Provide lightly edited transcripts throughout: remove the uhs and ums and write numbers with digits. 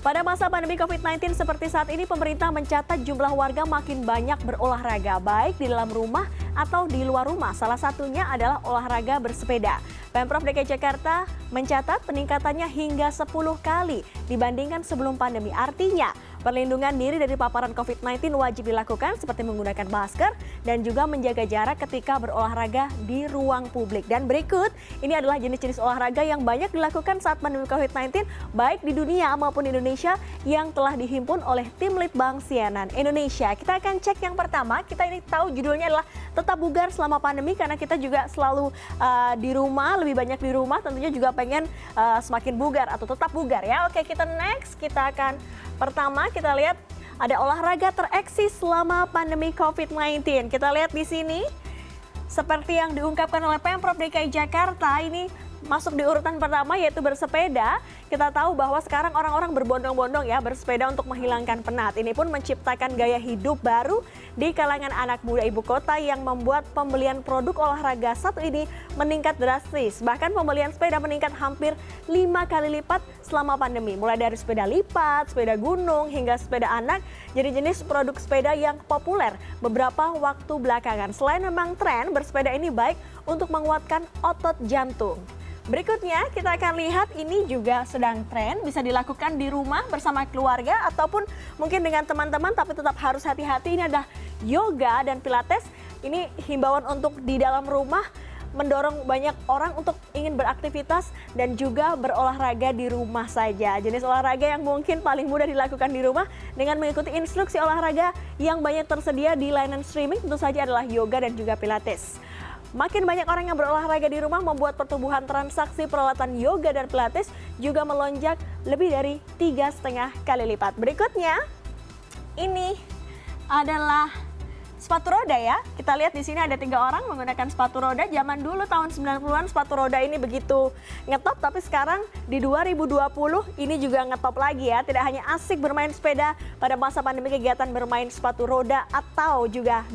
Pada masa pandemi COVID-19 seperti saat ini, pemerintah mencatat jumlah warga makin banyak berolahraga, baik di dalam rumah atau di luar rumah. Salah satunya adalah olahraga bersepeda. Pemprov DKI Jakarta mencatat peningkatannya hingga 10 kali dibandingkan sebelum pandemi. Artinya, perlindungan diri dari paparan COVID-19 wajib dilakukan seperti menggunakan masker dan juga menjaga jarak ketika berolahraga di ruang publik. Dan berikut, ini adalah jenis-jenis olahraga yang banyak dilakukan saat pandemi COVID-19, baik di dunia maupun di Indonesia, yang telah dihimpun oleh tim Litbang CNN Indonesia. Kita akan cek yang pertama, kita ini tahu judulnya adalah Tetap Bugar Selama Pandemi, karena kita juga selalu di rumah, lebih banyak di rumah, tentunya juga pengen semakin bugar atau tetap bugar ya. Oke, kita next, kita akan pertama kita lihat ada olahraga tereksis selama pandemi COVID-19. Kita lihat di sini, seperti yang diungkapkan oleh Pemprov DKI Jakarta, ini masuk di urutan pertama yaitu bersepeda. Kita tahu bahwa sekarang orang-orang berbondong-bondong ya bersepeda untuk menghilangkan penat. Ini pun menciptakan gaya hidup baru di kalangan anak muda ibu kota yang membuat pembelian produk olahraga satu ini meningkat drastis. Bahkan pembelian sepeda meningkat hampir 5 kali lipat selama pandemi. Mulai dari sepeda lipat, sepeda gunung, hingga sepeda anak jadi jenis produk sepeda yang populer beberapa waktu belakangan. Selain memang tren, bersepeda ini baik untuk menguatkan otot jantung. Berikutnya kita akan lihat ini juga sedang tren, bisa dilakukan di rumah bersama keluarga ataupun mungkin dengan teman-teman, tapi tetap harus hati-hati. Ini adalah yoga dan pilates. Ini himbauan untuk di dalam rumah, mendorong banyak orang untuk ingin beraktivitas dan juga berolahraga di rumah saja. Jenis olahraga yang mungkin paling mudah dilakukan di rumah dengan mengikuti instruksi olahraga yang banyak tersedia di layanan streaming tentu saja adalah yoga dan juga pilates. Makin banyak orang yang berolahraga di rumah membuat pertumbuhan transaksi peralatan yoga dan pilates juga melonjak lebih dari 3,5 kali lipat. Berikutnya, ini adalah sepatu roda ya. Kita lihat di sini ada 3 orang menggunakan sepatu roda. Zaman dulu tahun 90-an sepatu roda ini begitu ngetop, tapi sekarang di 2020 ini juga ngetop lagi ya. Tidak hanya asik bermain sepeda pada masa pandemi, kegiatan bermain sepatu roda atau juga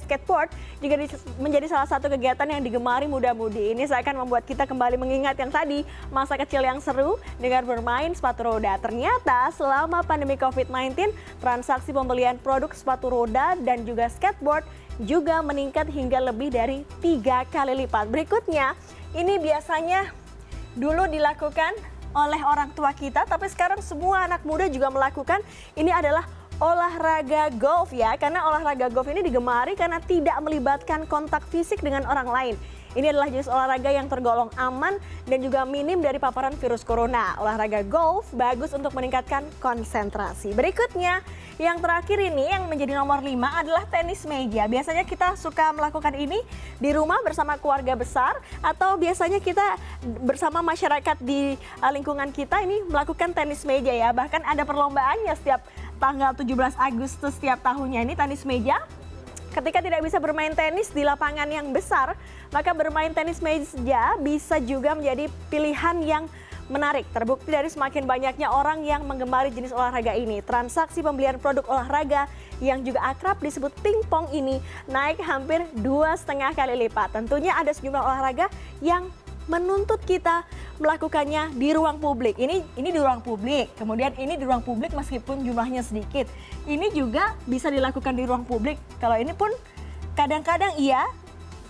skateboard juga menjadi salah satu kegiatan yang digemari muda-mudi. Ini seakan membuat kita kembali mengingat yang tadi, masa kecil yang seru dengan bermain sepatu roda. Ternyata selama pandemi COVID-19, transaksi pembelian produk sepatu roda dan juga skateboard juga meningkat hingga lebih dari 3 kali lipat. Berikutnya, ini biasanya dulu dilakukan oleh orang tua kita, tapi sekarang semua anak muda juga melakukan. Ini adalah olahraga golf ya, karena olahraga golf ini digemari karena tidak melibatkan kontak fisik dengan orang lain. Ini adalah jenis olahraga yang tergolong aman dan juga minim dari paparan virus corona. Olahraga golf bagus untuk meningkatkan konsentrasi. Berikutnya, yang terakhir ini yang menjadi nomor 5 adalah tenis meja. Biasanya kita suka melakukan ini di rumah bersama keluarga besar atau biasanya kita bersama masyarakat di lingkungan kita ini melakukan tenis meja ya. Bahkan ada perlombaannya setiap tanggal 17 Agustus setiap tahunnya, ini tenis meja. Ketika tidak bisa bermain tenis di lapangan yang besar, maka bermain tenis meja bisa juga menjadi pilihan yang menarik. Terbukti dari semakin banyaknya orang yang menggemari jenis olahraga ini. Transaksi pembelian produk olahraga yang juga akrab disebut pingpong ini naik hampir 2,5 kali lipat. Tentunya ada sejumlah olahraga yang menuntut kita melakukannya di ruang publik. Ini di ruang publik, kemudian ini di ruang publik meskipun jumlahnya sedikit. Ini juga bisa dilakukan di ruang publik. Kalau ini pun kadang-kadang iya,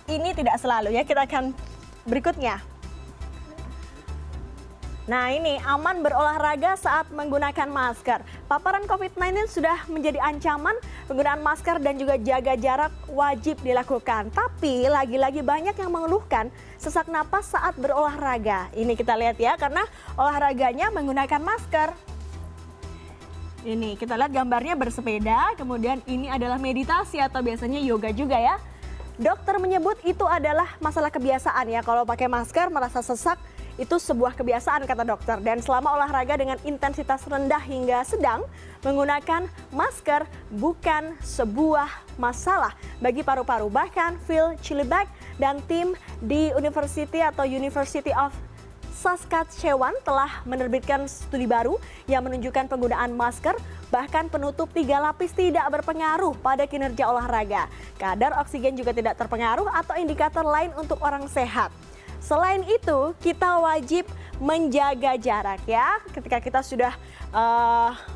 ini tidak selalu ya. Kita akan berikutnya. Nah ini, aman berolahraga saat menggunakan masker. Paparan COVID-19 sudah menjadi ancaman, penggunaan masker dan juga jaga jarak wajib dilakukan. Tapi lagi-lagi banyak yang mengeluhkan sesak napas saat berolahraga. Ini kita lihat ya, karena olahraganya menggunakan masker. Ini kita lihat gambarnya bersepeda, kemudian ini adalah meditasi atau biasanya yoga juga ya. Dokter menyebut itu adalah masalah kebiasaan ya, kalau pakai masker merasa sesak, itu sebuah kebiasaan kata dokter. Dan selama olahraga dengan intensitas rendah hingga sedang, menggunakan masker bukan sebuah masalah bagi paru-paru. Bahkan Phil Chilibak dan tim di University of Saskatchewan telah menerbitkan studi baru yang menunjukkan penggunaan masker bahkan penutup 3 lapis tidak berpengaruh pada kinerja olahraga. Kadar oksigen juga tidak terpengaruh atau indikator lain untuk orang sehat. Selain itu, kita wajib menjaga jarak ya. Ketika kita sudah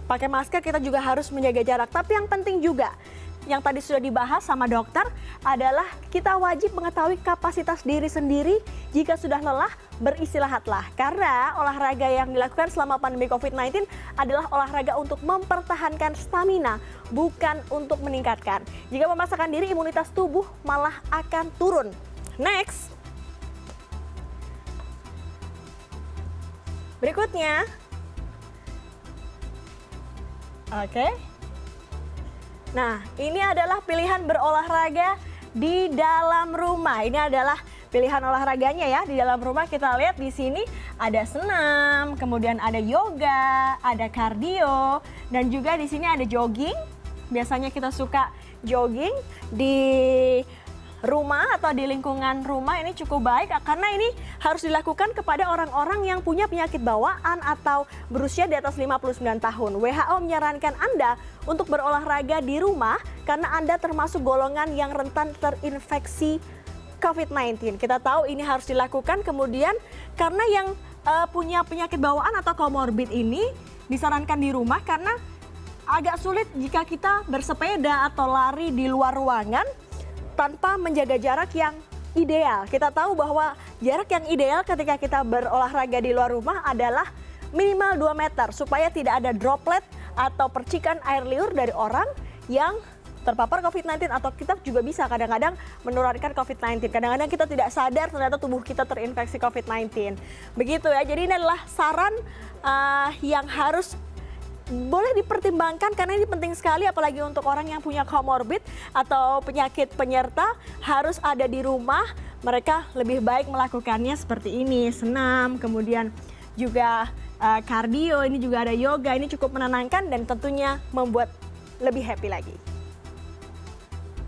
pakai masker, kita juga harus menjaga jarak. Tapi yang penting juga, yang tadi sudah dibahas sama dokter, adalah kita wajib mengetahui kapasitas diri sendiri. Jika sudah lelah, beristirahatlah. Karena olahraga yang dilakukan selama pandemi COVID-19 adalah olahraga untuk mempertahankan stamina, bukan untuk meningkatkan. Jika memaksakan diri, imunitas tubuh malah akan turun. Next. Berikutnya. Oke. Nah, ini adalah pilihan berolahraga di dalam rumah. Ini adalah pilihan olahraganya ya. Di dalam rumah kita lihat di sini ada senam, kemudian ada yoga, ada kardio, dan juga di sini ada jogging. Biasanya kita suka jogging di rumah atau di lingkungan rumah. Ini cukup baik karena ini harus dilakukan kepada orang-orang yang punya penyakit bawaan atau berusia di atas 59 tahun. WHO menyarankan Anda untuk berolahraga di rumah karena Anda termasuk golongan yang rentan terinfeksi COVID-19. Kita tahu ini harus dilakukan, kemudian karena yang punya penyakit bawaan atau komorbid ini disarankan di rumah karena agak sulit jika kita bersepeda atau lari di luar ruangan tanpa menjaga jarak yang ideal. Kita tahu bahwa jarak yang ideal ketika kita berolahraga di luar rumah adalah minimal 2 meter supaya tidak ada droplet atau percikan air liur dari orang yang terpapar COVID-19, atau kita juga bisa kadang-kadang menularkan COVID-19. Kadang-kadang kita tidak sadar ternyata tubuh kita terinfeksi COVID-19. Begitu ya, jadi ini adalah saran yang harus boleh dipertimbangkan karena ini penting sekali, apalagi untuk orang yang punya komorbid atau penyakit penyerta harus ada di rumah. Mereka lebih baik melakukannya seperti ini, senam, kemudian juga kardio, ini juga ada yoga, ini cukup menenangkan dan tentunya membuat lebih happy lagi.